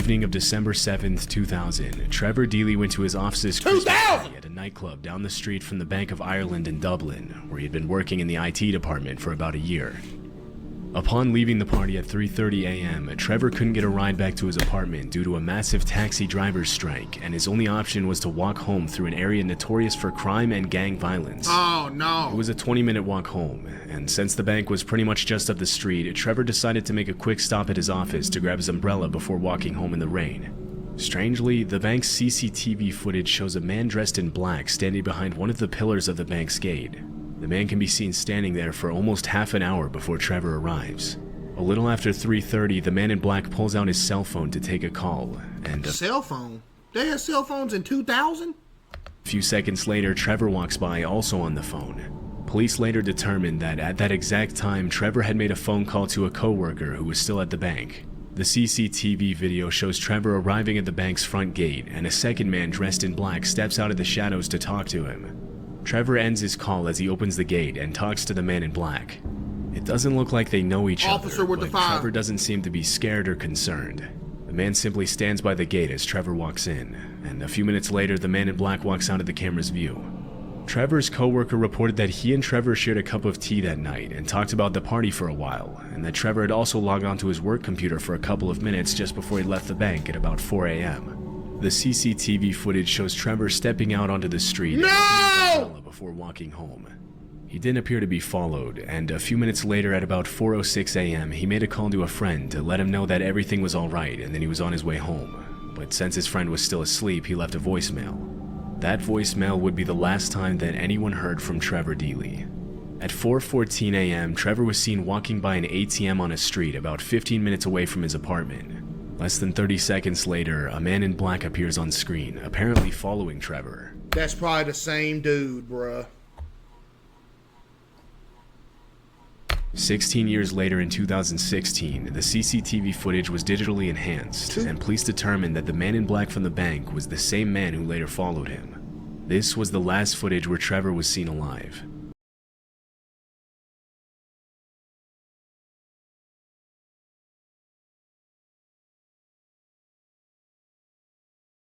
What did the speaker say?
evening of December 7th, 2000, Trevor Deely went to his office's Christmas party at a nightclub down the street from the Bank of Ireland in Dublin, where he had been working in the IT department for about a year. Upon leaving the party at 3:30 a.m., Trevor couldn't get a ride back to his apartment due to a massive taxi driver's strike, and his only option was to walk home through an area notorious for crime and gang violence. Oh no! It was a 20-minute walk home, and since the bank was pretty much just up the street, Trevor decided to make a quick stop at his office to grab his umbrella before walking home in the rain. Strangely, the bank's CCTV footage shows a man dressed in black standing behind one of the pillars of the bank's gate. The man can be seen standing there for almost half an hour before Trevor arrives. A little after 3:30, the man in black pulls out his cell phone to take a call, and cell phone? They had cell phones in 2000? A few seconds later, Trevor walks by, also on the phone. Police later determined that at that exact time, Trevor had made a phone call to a coworker who was still at the bank. The CCTV video shows Trevor arriving at the bank's front gate, and a second man dressed in black steps out of the shadows to talk to him. Trevor ends his call as he opens the gate and talks to the man in black. It doesn't look like they know each other, but Trevor doesn't seem to be scared or concerned. The man simply stands by the gate as Trevor walks in, and a few minutes later, the man in black walks out of the camera's view. Trevor's coworker reported that he and Trevor shared a cup of tea that night and talked about the party for a while, and that Trevor had also logged onto his work computer for a couple of minutes just before he left the bank at about 4 a.m. The CCTV footage shows Trevor stepping out onto the street before walking home. He didn't appear to be followed, and a few minutes later at about 4:06 a.m. he made a call to a friend to let him know that everything was alright and that he was on his way home. But since his friend was still asleep, he left a voicemail. That voicemail would be the last time that anyone heard from Trevor Deely. At 4:14 a.m., Trevor was seen walking by an ATM on a street about 15 minutes away from his apartment. Less than 30 seconds later, a man in black appears on screen, apparently following Trevor. That's probably the same dude, bruh. 16 years later in 2016, the CCTV footage was digitally enhanced, and police determined that the man in black from the bank was the same man who later followed him. This was the last footage where Trevor was seen alive.